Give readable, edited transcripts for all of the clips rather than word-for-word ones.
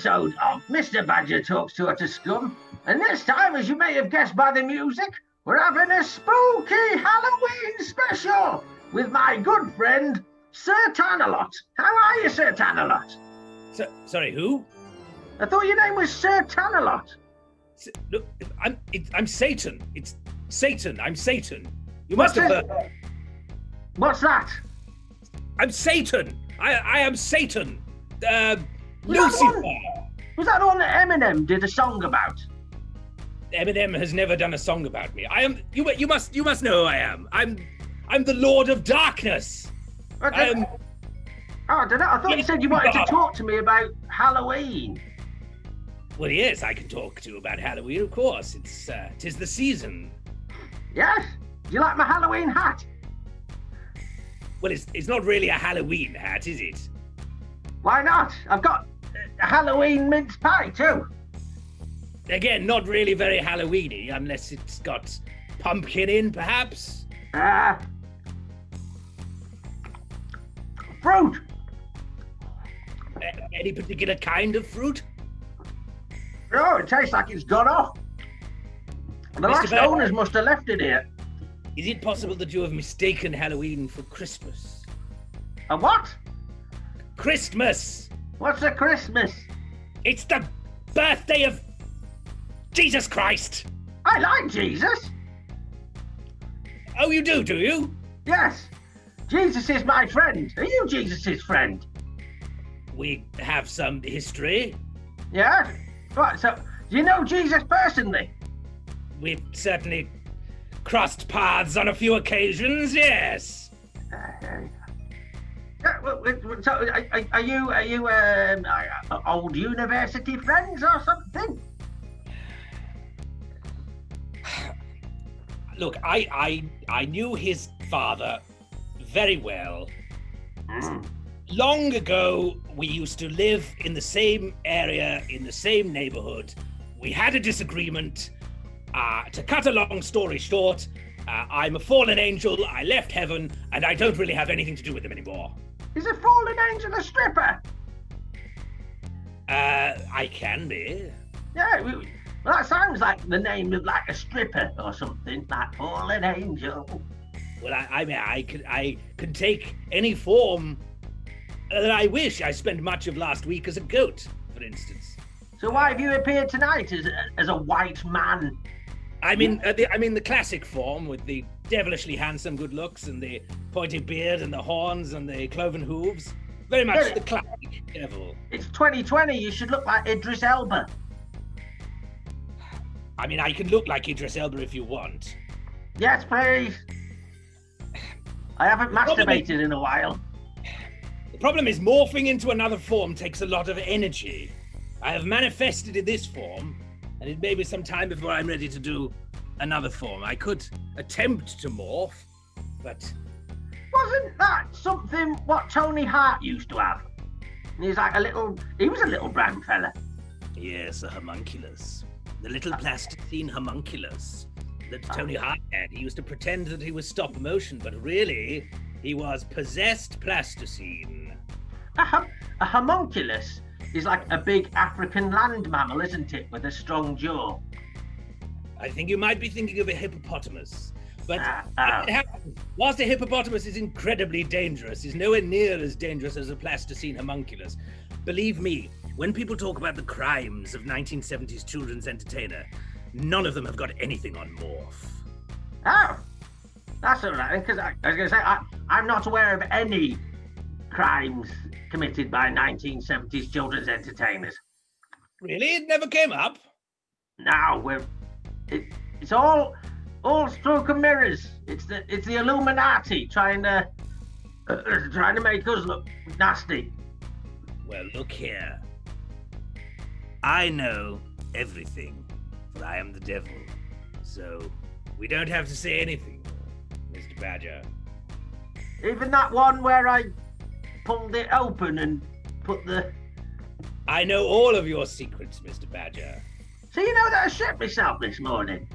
episode of Mr. Badger Talks to Scum, and this time, as you may have guessed by the music, we're having a spooky Halloween special with my good friend, Sir Tanalot. How are you, Sir Tanalot? Sorry, who? I thought your name was Sir Tanalot. Look, I'm Satan. It's Satan. I'm Satan. You must have heard. What's that? I'm Satan. I am Satan. Lucifer. Was that the one that Eminem did a song about? Eminem has never done a song about me. I am. You must know who I am. I'm the Lord of Darkness. I am. Oh, I don't know. I thought you said you wanted to talk to me about Halloween. Well, yes, I can talk to you about Halloween, of course. Tis the season. Yes? Do you like my Halloween hat? Well, it's not really a Halloween hat, is it? Why not? I've got a Halloween mince pie, too. Again, not really very Halloweeny, unless it's got pumpkin in, perhaps? Fruit. Any particular kind of fruit? Oh, it tastes like it's gone off. The last owners must have left it here. Is it possible that you have mistaken Halloween for Christmas? A what? Christmas! What's a Christmas? It's the birthday of Jesus Christ! I like Jesus. Oh, you do you? Yes. Jesus is my friend. Are you Jesus' friend? We have some history. Yeah? What, so, do you know Jesus personally? We've certainly crossed paths on a few occasions, yes. So, are you old university friends or something? Look, I knew his father very well. Long ago, we used to live in the same area, in the same neighborhood. We had a disagreement. To cut a long story short, I'm a fallen angel, I left heaven, and I don't really have anything to do with him anymore. Is a fallen angel a stripper? I can be. Yeah, well, that sounds like the name of like a stripper or something, like fallen angel. Well, I can take any form that I wish. I spent much of last week as a goat, for instance. So why have you appeared tonight as a white man? I'm in the classic form with the devilishly handsome good looks and the pointy beard and the horns and the cloven hooves. Very much the classic devil. It's 2020. You should look like Idris Elba. I mean, I can look like Idris Elba if you want. Yes, please. I haven't masturbated in a while. The problem is morphing into another form takes a lot of energy. I have manifested in this form, and it may be some time before I'm ready to do another form. I could attempt to morph, but... Wasn't that something what Tony Hart used to have? He was a little brown fella. Yes, a homunculus. The little plasticine homunculus that Tony Hart had. He used to pretend that he was stop motion, but really, he was possessed plasticine. A homunculus is like a big African land mammal, isn't it, with a strong jaw? I think you might be thinking of a hippopotamus. But whilst a hippopotamus is incredibly dangerous, is nowhere near as dangerous as a plasticine homunculus. Believe me, when people talk about the crimes of 1970s children's entertainer, none of them have got anything on Morph. Oh, that's all right, because I was going to say, I'm not aware of any crimes committed by 1970s children's entertainers. Really? It never came up? No, it's all stroke and mirrors. It's the Illuminati trying to make us look nasty. Well, look here. I know everything, for I am the devil. So we don't have to say anything, Mr. Badger. Even that one where I pulled it open and put the... I know all of your secrets, Mr. Badger. So you know that I shit myself this morning?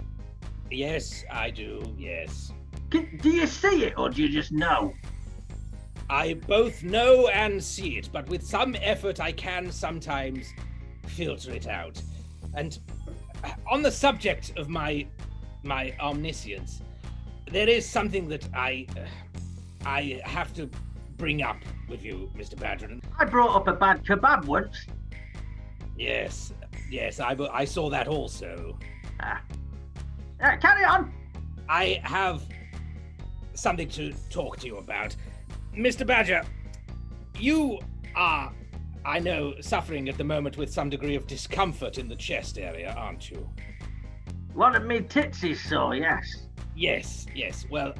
Yes, I do, yes. Do you see it, or do you just know? I both know and see it, but with some effort I can sometimes filter it out. And on the subject of my omniscience, there is something that I have to bring up with you, Mr. Badger. I brought up a bad kebab once. Yes, I saw that also. Carry on. I have something to talk to you about. Mr. Badger, you are, I know, suffering at the moment with some degree of discomfort in the chest area, aren't you? One of me tits is sore, yes. Yes. Well,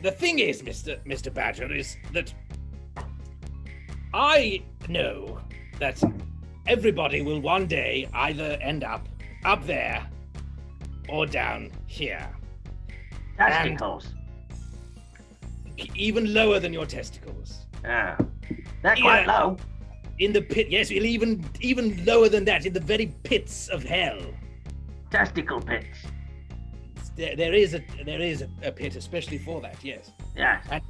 the thing is, Mr. Badger, is that I know that everybody will one day either end up there or down here. Testicles. Even lower than your testicles. Yeah. They're quite low. In the pit, yes, even lower than that, in the very pits of hell. Testicle pits. There is a pit especially for that, yes. Yes. And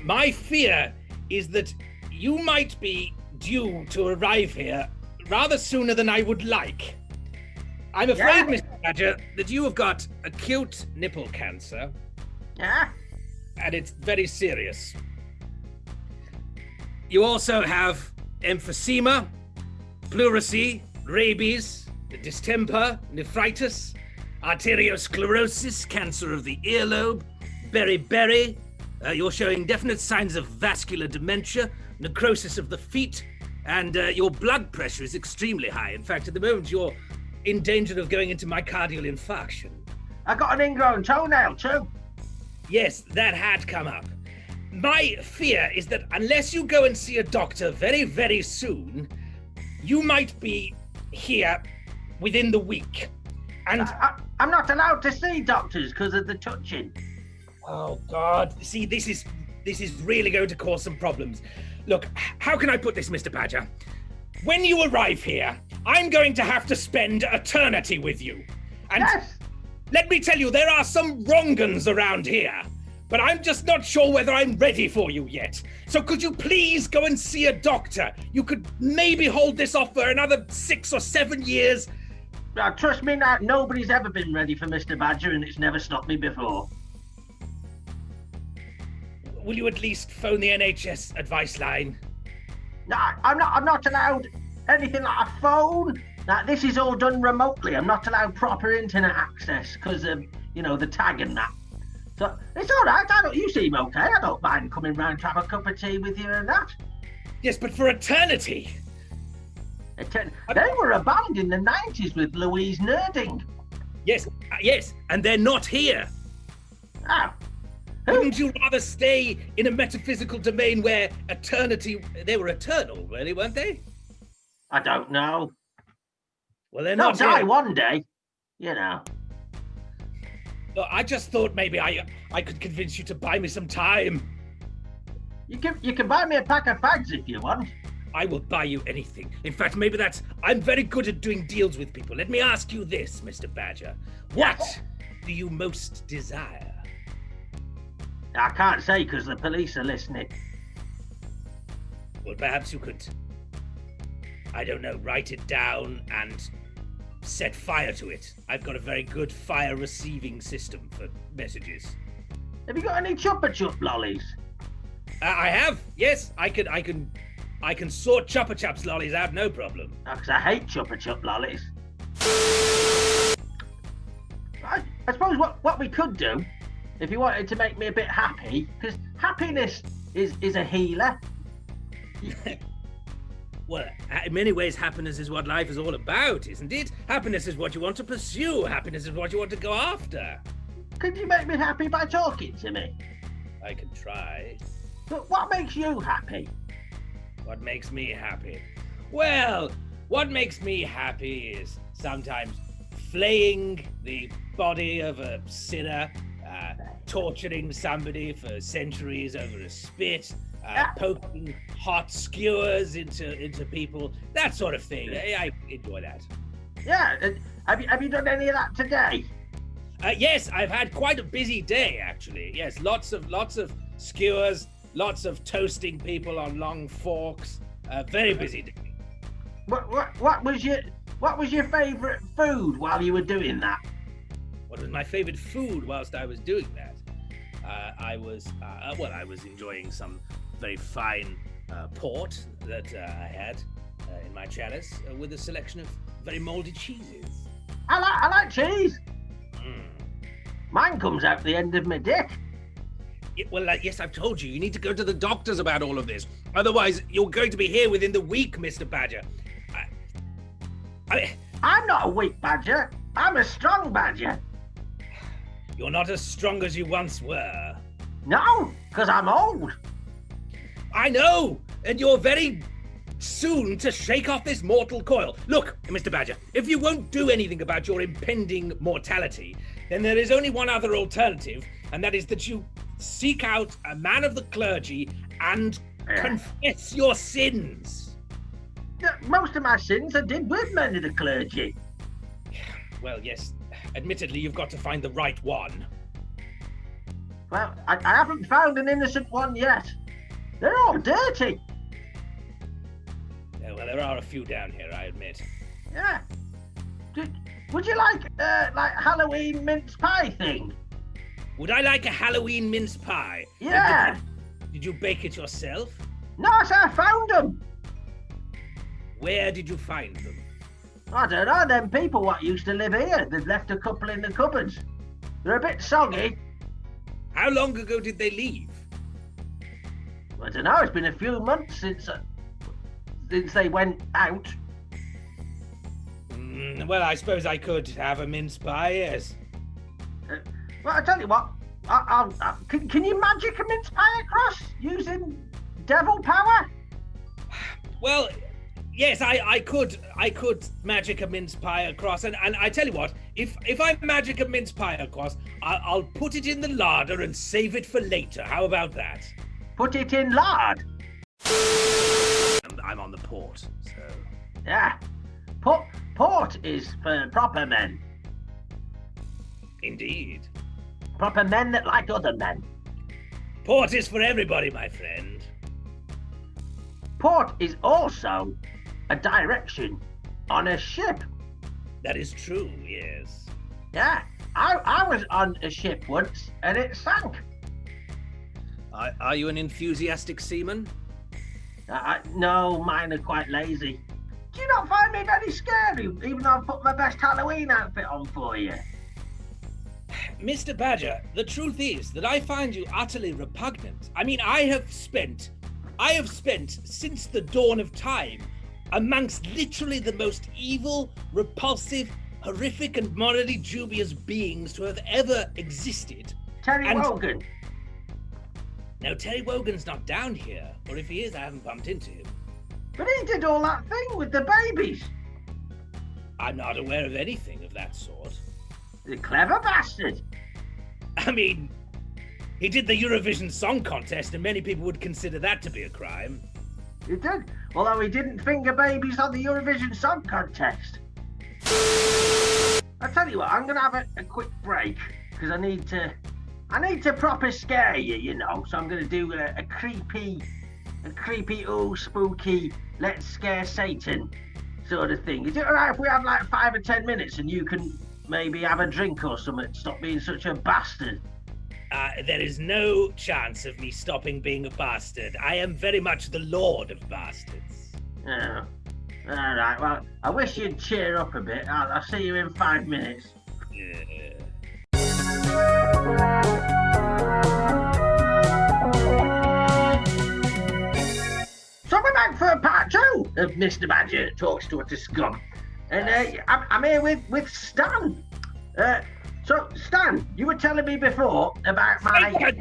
my fear is that you might be due to arrive here rather sooner than I would like. I'm afraid, Mr. Badger, that you have got acute nipple cancer. Yeah? And it's very serious. You also have emphysema, pleurisy, rabies, distemper, nephritis, arteriosclerosis, cancer of the earlobe, beriberi. You're showing definite signs of vascular dementia, necrosis of the feet, and your blood pressure is extremely high. In fact, at the moment, you're in danger of going into myocardial infarction. I got an ingrown toenail too. Yes, that had come up. My fear is that unless you go and see a doctor very, very soon, you might be here within the week. And I'm not allowed to see doctors because of the touching. Oh God! See, this is really going to cause some problems. Look, how can I put this, Mr. Badger? When you arrive here, I'm going to have to spend eternity with you. And yes. Let me tell you, there are some wrong-uns around here, but I'm just not sure whether I'm ready for you yet. So could you please go and see a doctor? You could maybe hold this off for another 6 or 7 years. Now, trust me, now, nobody's ever been ready for Mr. Badger, and it's never stopped me before. Will you at least phone the NHS advice line? No, I'm not allowed anything like a phone. Now, this is all done remotely. I'm not allowed proper internet access because of, the tag and that. So it's all right. You seem okay. I don't mind coming round to have a cup of tea with you and that. Yes, but for eternity. They were a band in the 90s with Louise Nerding. Yes, and they're not here. Oh. Wouldn't you rather stay in a metaphysical domain where they were eternal, really, weren't they? I don't know. Well, they're They'll not die here. one day, Look, I just thought maybe I could convince you to buy me some time. You can buy me a pack of fags if you want. I will buy you anything. In fact, I'm very good at doing deals with people. Let me ask you this, Mr. Badger. What do you most desire? I can't say because the police are listening. Well, perhaps you could, I don't know, write it down and set fire to it. I've got a very good fire receiving system for messages. Have you got any Chupa Chup lollies? I have. Yes, I can sort Chupa Chups lollies out, no problem. Because I hate Chupa Chup lollies. I suppose what we could do, if you wanted to make me a bit happy, because happiness is a healer. Well, in many ways, happiness is what life is all about, isn't it? Happiness is what you want to pursue. Happiness is what you want to go after. Could you make me happy by talking to me? I can try. But what makes you happy? What makes me happy? Well, what makes me happy is sometimes flaying the body of a sinner, torturing somebody for centuries over a spit, poking hot skewers into people, that sort of thing. I enjoy that. Yeah, have you done any of that today? Yes, I've had quite a busy day actually. Yes, lots of skewers, lots of toasting people on long forks. Very busy day. What was your favourite food while you were doing that? What was my favourite food whilst I was doing that? I was enjoying some very fine port that I had in my chalice with a selection of very mouldy cheeses. I like cheese. Mine comes out the end of my dick. Yeah, well, yes, I've told you. You need to go to the doctors about all of this. Otherwise, you're going to be here within the week, Mr. Badger. I'm not a weak badger. I'm a strong badger. You're not as strong as you once were. No, because I'm old. I know, and you're very soon to shake off this mortal coil. Look, Mr. Badger, if you won't do anything about your impending mortality, then there is only one other alternative, and that is that you seek out a man of the clergy and confess your sins. Most of my sins I did with men of the clergy. Well, yes, admittedly, you've got to find the right one. Well, I haven't found an innocent one yet. They're all dirty. Yeah, well, there are a few down here, I admit. Yeah. Would you like Halloween mince pie thing? Would I like a Halloween mince pie? Yeah. Did you bake it yourself? No, sir, I found them. Where did you find them? I don't know, them people what used to live here. They've left a couple in the cupboards. They're a bit soggy. How long ago did they leave? I don't know, it's been a few months since they went out. Well, I suppose I could have a mince pie, yes. Well, I tell you what, can you magic a mince pie across using devil power? Well, yes, I could magic a mince pie across, and I tell you what, if I magic a mince pie across, I'll put it in the larder and save it for later. How about that? Put it in lard? I'm on the port, so... Yeah, port is for proper men. Indeed. Proper men that like other men. Port is for everybody, my friend. Port is also a direction on a ship. That is true, yes. Yeah, I was on a ship once and it sank. Are you an enthusiastic seaman? No, mine are quite lazy. Do you not find me very scary, even though I've put my best Halloween outfit on for you? Mr. Badger, the truth is that I find you utterly repugnant. I mean, I have spent since the dawn of time amongst literally the most evil, repulsive, horrific, and morally dubious beings to have ever existed. Terry Wogan. No, Terry Wogan's not down here, or if he is, I haven't bumped into him. But he did all that thing with the babies. I'm not aware of anything of that sort. The clever bastard. I mean, he did the Eurovision Song Contest, and many people would consider that to be a crime. He did, although he didn't finger babies on the Eurovision Song Contest. I tell you what, I'm gonna have a quick break because I need to proper scare you, you know. So I'm gonna do a creepy, spooky, let's scare Satan sort of thing. Is it alright if we have like 5 or 10 minutes and you can maybe have a drink or something? Stop being such a bastard. There is no chance of me stopping being a bastard. I am very much the lord of bastards. Oh. All right, well, I wish you'd cheer up a bit. I'll see you in 5 minutes. Yeah. So we're back for part 2 of Mr. Badger Talks to a Scum. And I'm here with Stan. So, Stan, you were telling me before about my...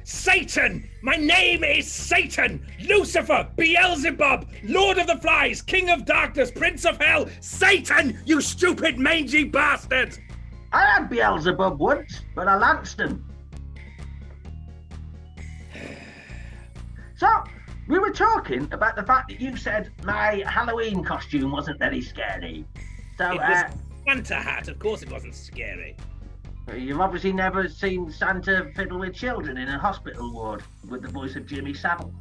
Satan! My name is Satan! Lucifer! Beelzebub! Lord of the Flies! King of Darkness! Prince of Hell! Satan! You stupid, mangy bastard! I had Beelzebub once, but I lanced him. So, we were talking about the fact that you said my Halloween costume wasn't very scary. So, it was Santa hat, of course it wasn't scary. You've obviously never seen Santa fiddle with children in a hospital ward with the voice of Jimmy Savile.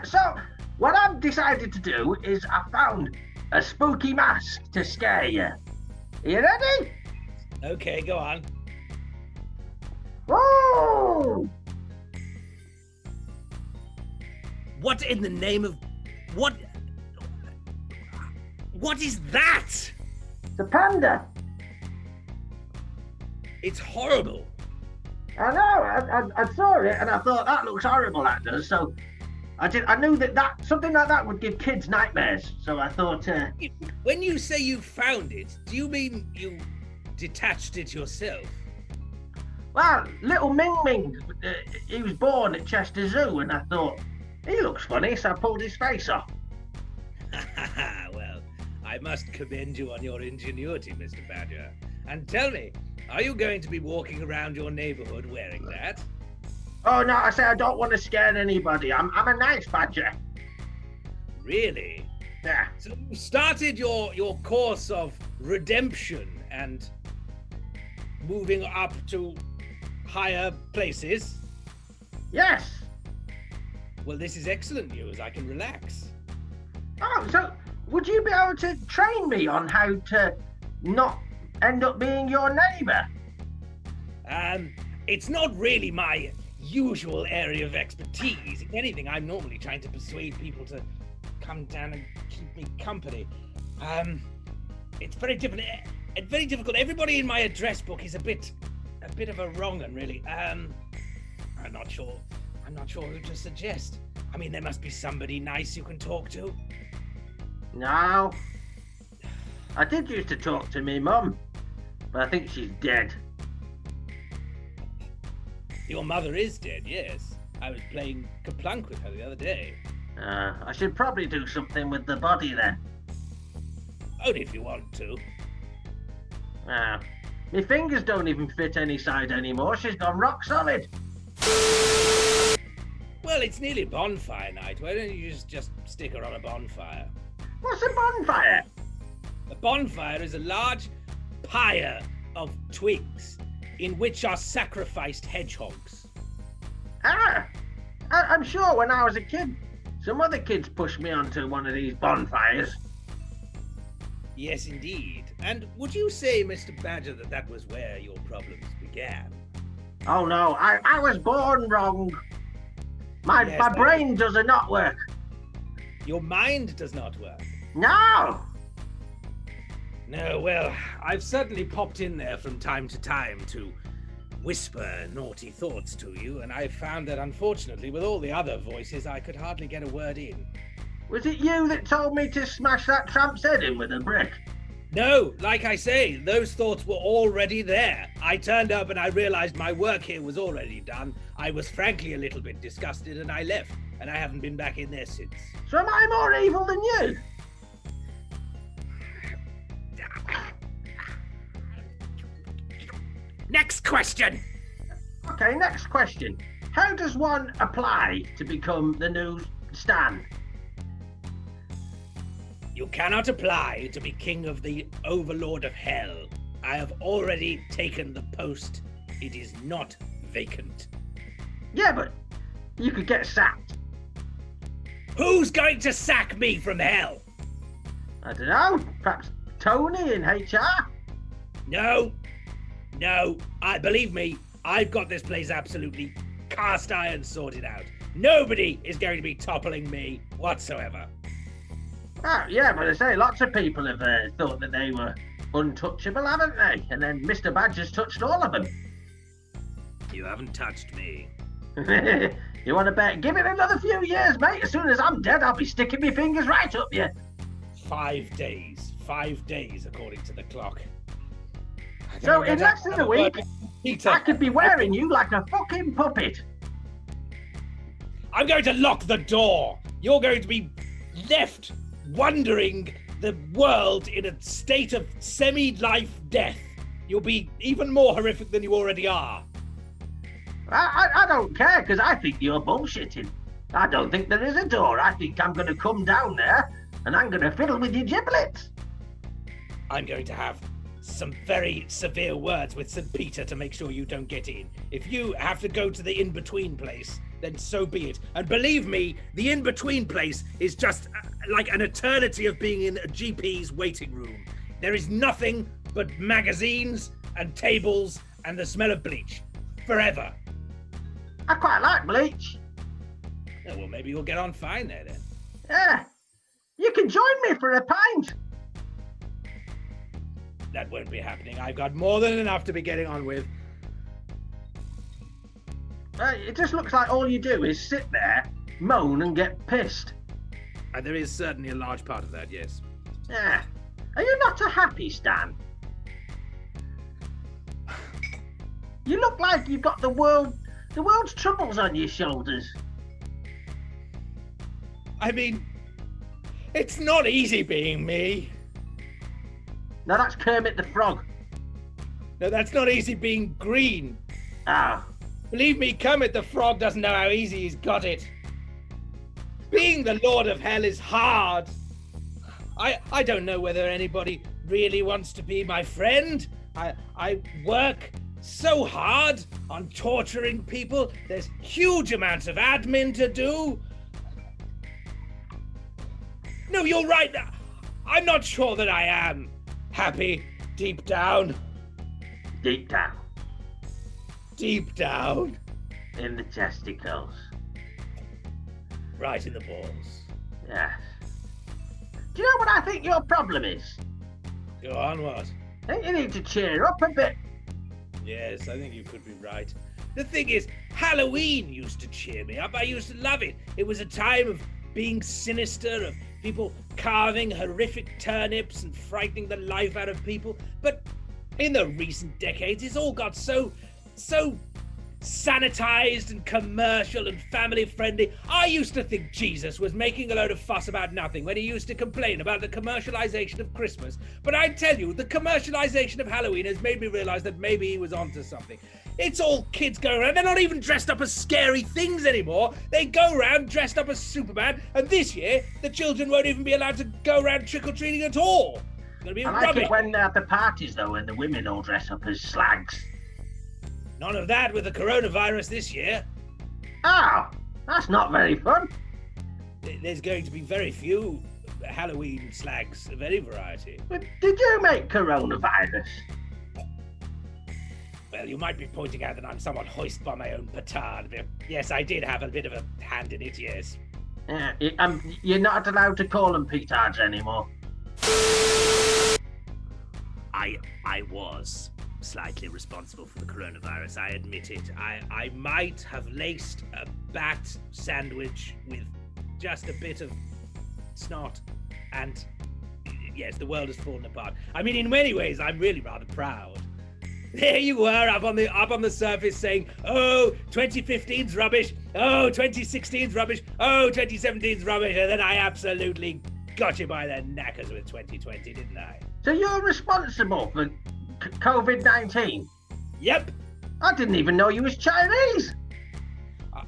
So, what I've decided to do is I found a spooky mask to scare you. Are you ready? Okay, go on. Whoa! What in the name of... What is that? It's a panda. It's horrible. I know. I saw it and I thought that looks horrible. That does. So I knew that something like that would give kids nightmares. So I thought. When you say you found it, do you mean you detached it yourself? Well, little Ming Ming, he was born at Chester Zoo, and I thought he looks funny, so I pulled his face off. Well, I must commend you on your ingenuity, Mr. Badger. And tell me, are you going to be walking around your neighborhood wearing that? Oh no, I say I don't want to scare anybody. I'm a nice badger. Really? Yeah. So you started your course of redemption and moving up to higher places? Yes. Well, this is excellent news. I can relax. Oh, so would you be able to train me on how to not end up being your neighbour? It's not really my usual area of expertise. If anything, I'm normally trying to persuade people to come down and keep me company. It's very different. Very difficult. Everybody in my address book is a bit of a wrong un, really. I'm not sure who to suggest. I mean, there must be somebody nice you can talk to. No. I did used to talk to me mum, but I think she's dead. Your mother is dead, yes. I was playing Kaplunk with her the other day. I should probably do something with the body then. Only if you want to. My fingers don't even fit any side anymore. She's gone rock solid. Well, it's nearly bonfire night. Why don't you just stick her on a bonfire? What's a bonfire? A bonfire is a large pyre of twigs in which are sacrificed hedgehogs. I'm sure when I was a kid, some other kids pushed me onto one of these bonfires. Yes, indeed. And would you say, Mr. Badger, that was where your problems began? Oh no, I was born wrong. My brain does not work. Your mind does not work? No! No, well, I've certainly popped in there from time to time to whisper naughty thoughts to you, and I've found that, unfortunately, with all the other voices, I could hardly get a word in. Was it you that told me to smash that tramp's head in with a brick? No, like I say, those thoughts were already there. I turned up and I realized my work here was already done. I was frankly a little bit disgusted and I left, and I haven't been back in there since. So am I more evil than you? Next question! Okay, next question. How does one apply to become the new Stan? You cannot apply to be king of the Overlord of Hell. I have already taken the post. It is not vacant. Yeah, but you could get sacked. Who's going to sack me from hell? I don't know. Perhaps Tony in HR? No. Believe me, I've got this place absolutely cast iron sorted out. Nobody is going to be toppling me whatsoever. Oh, yeah, but I say lots of people have thought that they were untouchable, haven't they? And then Mr. Badger's touched all of them. You haven't touched me. You want to bet? Give it another few years, mate. As soon as I'm dead, I'll be sticking my fingers right up you. 5 days. 5 days, according to the clock. So in less than a week, I could be wearing you like a fucking puppet. I'm going to lock the door. You're going to be left wandering the world in a state of semi-life death. You'll be even more horrific than you already are. I don't care, because I think you're bullshitting. I don't think there is a door. I think I'm going to come down there and I'm going to fiddle with your giblets. I'm going to have some very severe words with St. Peter to make sure you don't get in. If you have to go to the in-between place, then so be it. And believe me, the in-between place is just like an eternity of being in a GP's waiting room. There is nothing but magazines and tables and the smell of bleach. Forever. I quite like bleach. Oh, well, maybe you'll get on fine there then. Yeah. You can join me for a pint. That won't be happening. I've got more than enough to be getting on with. It just looks like all you do is sit there, moan and get pissed. There is certainly a large part of that, yes. Yeah. Are you not a happy Stan? You look like you've got the world's troubles on your shoulders. I mean, it's not easy being me. No, that's Kermit the Frog. No, that's not easy being green. Oh. Believe me, Kermit the Frog doesn't know how easy he's got it. Being the Lord of Hell is hard. I don't know whether anybody really wants to be my friend. I work so hard on torturing people. There's huge amounts of admin to do. No, you're right. I'm not sure that I am happy deep down. Deep down. Deep down. In the testicles. Right in the balls. Yes. Do you know what I think your problem is? Go on, what? I think you need to cheer up a bit. Yes, I think you could be right. The thing is, Halloween used to cheer me up. I used to love it. It was a time of being sinister, of people carving horrific turnips and frightening the life out of people. But in the recent decades, it's all got so sanitized and commercial and family friendly. I used to think Jesus was making a load of fuss about nothing when he used to complain about the commercialization of Christmas. But I tell you, the commercialization of Halloween has made me realize that maybe he was onto something. It's all kids going around. They're not even dressed up as scary things anymore. They go around dressed up as Superman. And this year, the children won't even be allowed to go around trick-or-treating at all. It's going to be I like rubbish. it when at the parties, though, when the women all dress up as slags. None of that with the coronavirus this year. Oh, that's not very fun. There's going to be very few Halloween slags of any variety. But did you make coronavirus? Well, you might be pointing out that I'm somewhat hoist by my own petard, but yes, I did have a bit of a hand in it, yes. Yeah, you're not allowed to call them petards anymore. I was slightly responsible for the coronavirus, I admit it. I might have laced a bat sandwich with just a bit of snot, and yes, the world has fallen apart. I mean, in many ways, I'm really rather proud. There you were, up on the surface saying, oh, 2015's rubbish, oh, 2016's rubbish, oh, 2017's rubbish, and then I absolutely got you by the knackers with 2020, didn't I? So you're responsible for COVID-19? Yep. I didn't even know you was Chinese.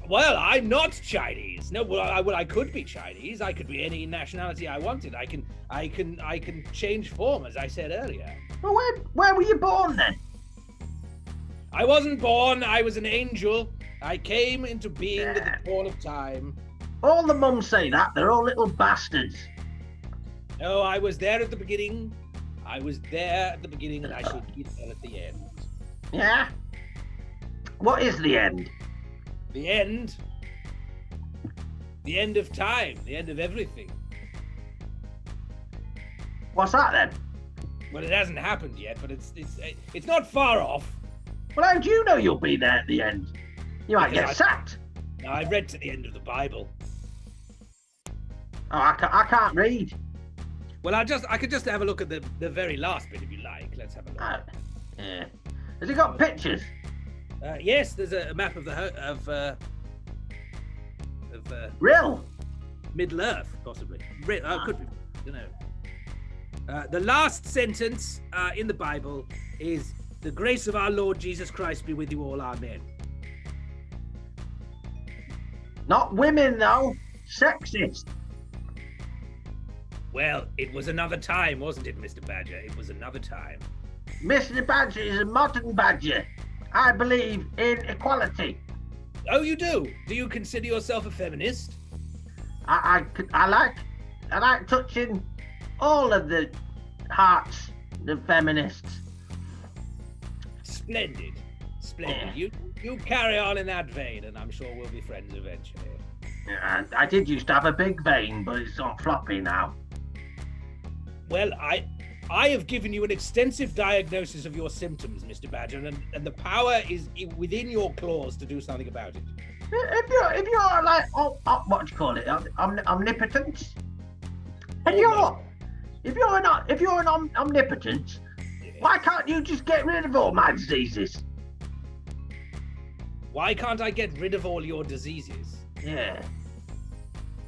Well, I'm not Chinese. No, well, I could be Chinese. I could be any nationality I wanted. I can change form, as I said earlier. Well, where were you born then? I wasn't born. I was an angel. I came into being at the dawn of time. All the mums say that. They're all little bastards. No, I was there at the beginning. I was there at the beginning, and I shall be there at the end. Yeah? What is the end? The end? The end of time. The end of everything. What's that then? Well, it hasn't happened yet, but it's not far off. Well, how do you know you'll be there at the end? You might get sacked. No, I read to the end of the Bible. Oh, I can't read. Well, I could just have a look at the very last bit if you like. Let's have a look. Yeah. Has it got pictures? Yes, there's a map of Real? Middle Earth, possibly. Could be. Don't know. The last sentence in the Bible is, "The grace of our Lord Jesus Christ be with you all. Amen." Not women, though. Sexist. Well, it was another time, wasn't it, Mr. Badger? It was another time. Mr. Badger is a modern badger. I believe in equality. Oh, you do? Do you consider yourself a feminist? I like touching all of the hearts of feminists. Splendid. You carry on in that vein, and I'm sure we'll be friends eventually. I did used to have a big vein, but it's on floppy now. Well, I have given you an extensive diagnosis of your symptoms, Mr. Badger, and the power is within your claws to do something about it. If you're like, what do you call it? Omnipotent. If you're an omnipotent, Yes. why can't you just get rid of all my diseases? Why can't I get rid of all your diseases? Yeah.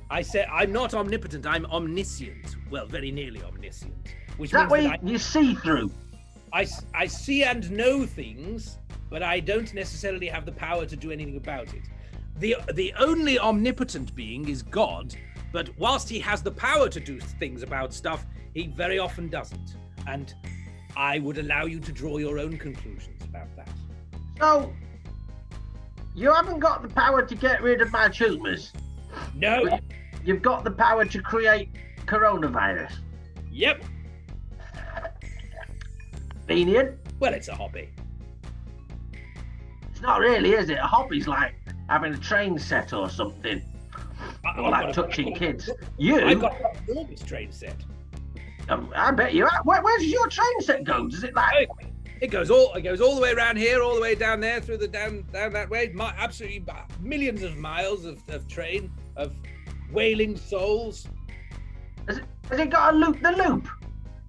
I said I'm not omnipotent, I'm omniscient. Well, very nearly omniscient. Which That means way that you see through. I see and know things, but I don't necessarily have the power to do anything about it. The only omnipotent being is God, but whilst he has the power to do things about stuff, he very often doesn't. And I would allow you to draw your own conclusions about that. So, you haven't got the power to get rid of my tumours. No. But you've got the power to create coronavirus. Yep. Convenient. Well, it's a hobby. It's not really, is it? A hobby's like having a train set or something. Or like touching kids. I've got an enormous train set. I bet you are. Where does your train set go? Does it like... It goes all the way around here, all the way down there, through the down that way. Absolutely millions of miles of train, of wailing souls. Has it got a loop-the-loop?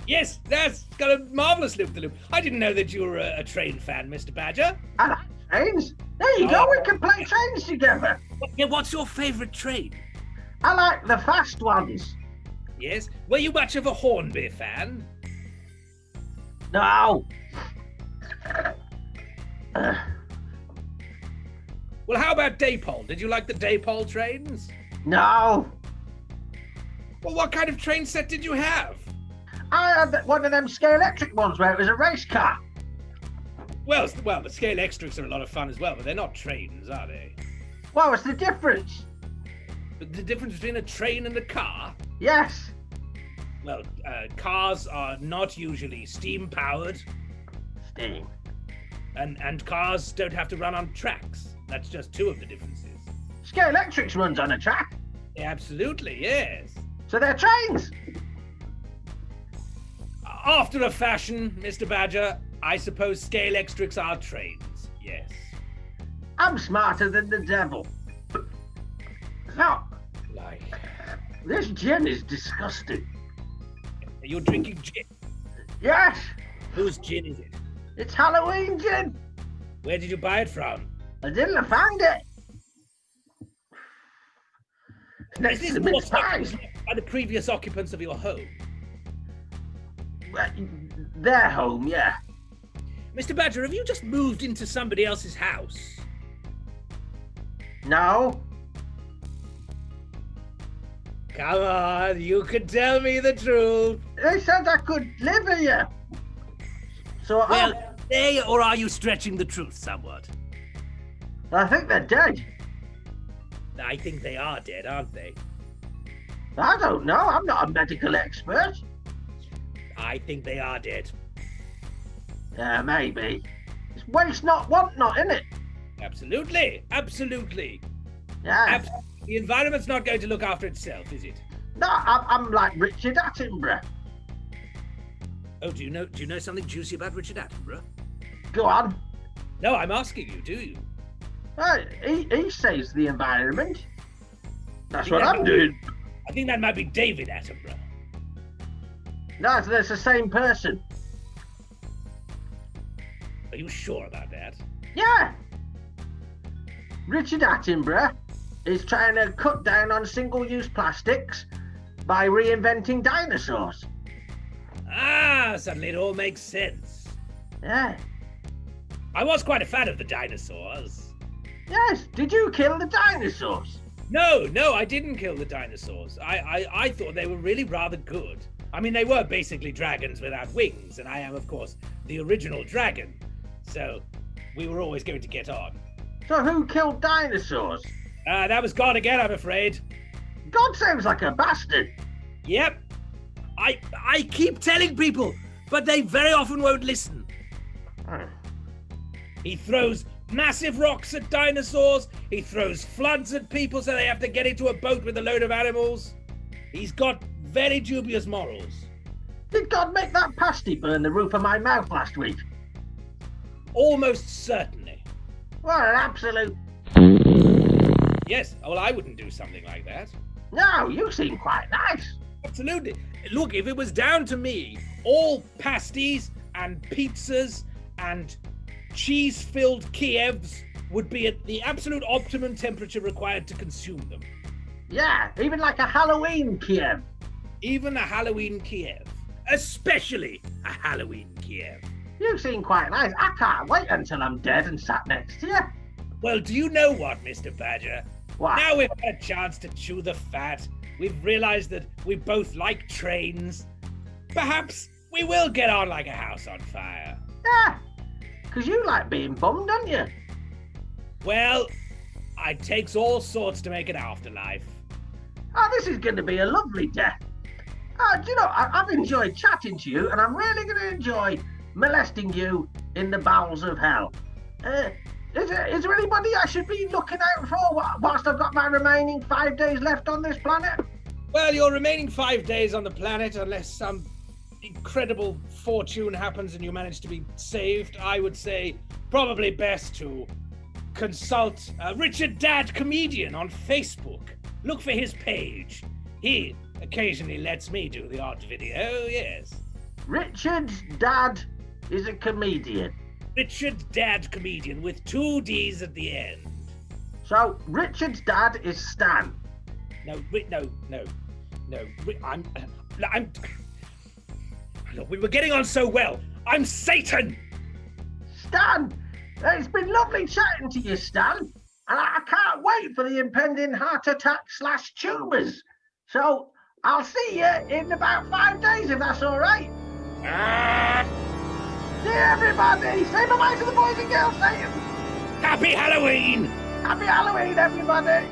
Yes, that's got a marvellous loop-the-loop. I didn't know that you were a train fan, Mr. Badger. I like trains. There you go, we can play trains together. Yeah, what's your favourite train? I like the fast ones. Yes? Were you much of a Hornby fan? No. Well, how about Daypole? Did you like the Daypole trains? No. Well, what kind of train set did you have? I had one of them scale electric ones where it was a race car. Well, the scale extras are a lot of fun as well, but they're not trains, are they? What was the difference? But the difference between a train and a car? Yes. Well, cars are not usually steam-powered. Steam. And cars don't have to run on tracks. That's just two of the differences. Scale electrics runs on a track. Absolutely, yes. So they're trains. After a fashion, Mr. Badger, I suppose scale electrics are trains, yes. I'm smarter than the devil. Now, Like, this gin is disgusting. are you drinking gin? Yes, Whose gin is it? it's Halloween gin. Where did you buy it from? I didn't find it. Next Is to this the more mince stuff that pies. was left by the previous occupants of your home? Well, their home, yeah. Mr. Badger, have you just moved into somebody else's house? No. Come on, you can tell me the truth. They said I could live here. So Well, or are you stretching the truth somewhat? I think they're dead. I think they are dead, aren't they? I don't know. I'm not a medical expert. I think they are dead. Yeah, maybe. It's waste not, want not, innit? Absolutely. Yeah. The environment's not going to look after itself, is it? No, I'm like Richard Attenborough. Oh, do you know something juicy about Richard Attenborough? Go on. No, I'm asking you, do you? He saves the environment. That's what I'm doing. I think that might be David Attenborough. No, that's the same person. Are you sure about that? Yeah. Richard Attenborough is trying to cut down on single-use plastics by reinventing dinosaurs. Ah, suddenly it all makes sense. Yeah. I was quite a fan of the dinosaurs. Yes. Did you kill the dinosaurs? No, I didn't kill the dinosaurs. I thought they were really rather good. I mean, they were basically dragons without wings, and I am, of course, the original dragon. So we were always going to get on. So who killed dinosaurs? That was God again, I'm afraid. God sounds like a bastard. Yep. I keep telling people, but they very often won't listen. He throws massive rocks at dinosaurs. He throws floods at people so they have to get into a boat with a load of animals. He's got very dubious morals. Did God make that pasty burn the roof of my mouth last week? Almost certainly. What an absolute... Yes, well, I wouldn't do something like that. No, you seem quite nice. Absolutely. Look, if it was down to me, all pasties and pizzas and cheese-filled Kievs would be at the absolute optimum temperature required to consume them. Yeah, even like a Halloween Kiev. Even a Halloween Kiev. Especially a Halloween Kiev. You seem quite nice. I can't wait until I'm dead and sat next to you. Well, do you know what, Mr. Badger? What? Now we've had a chance to chew the fat. We've realized that we both like trains. Perhaps we will get on like a house on fire. Yeah, because you like being bummed, don't you? Well, it takes all sorts to make an afterlife. Oh, this is going to be a lovely death. Do you know, I've enjoyed chatting to you, and I'm really going to enjoy molesting you in the bowels of hell. Is there anybody I should be looking out for whilst I've got my remaining 5 days left on this planet? Well, your remaining 5 days on the planet, unless some incredible fortune happens and you manage to be saved, I would say probably best to consult Richard Dad Comedian on Facebook. Look for his page. He occasionally lets me do the odd video, yes. Richard's dad is a comedian. Richard Dad Comedian with 2 D's at the end. So Richard's dad is Stan. No. I'm. Look, we were getting on so well. I'm Satan. Stan, it's been lovely chatting to you, Stan, and I can't wait for the impending heart attack / tumours. So I'll see you in about 5 days, if that's all right. See everybody. Say bye-bye to the boys and girls, Satan. Happy Halloween. Happy Halloween, everybody.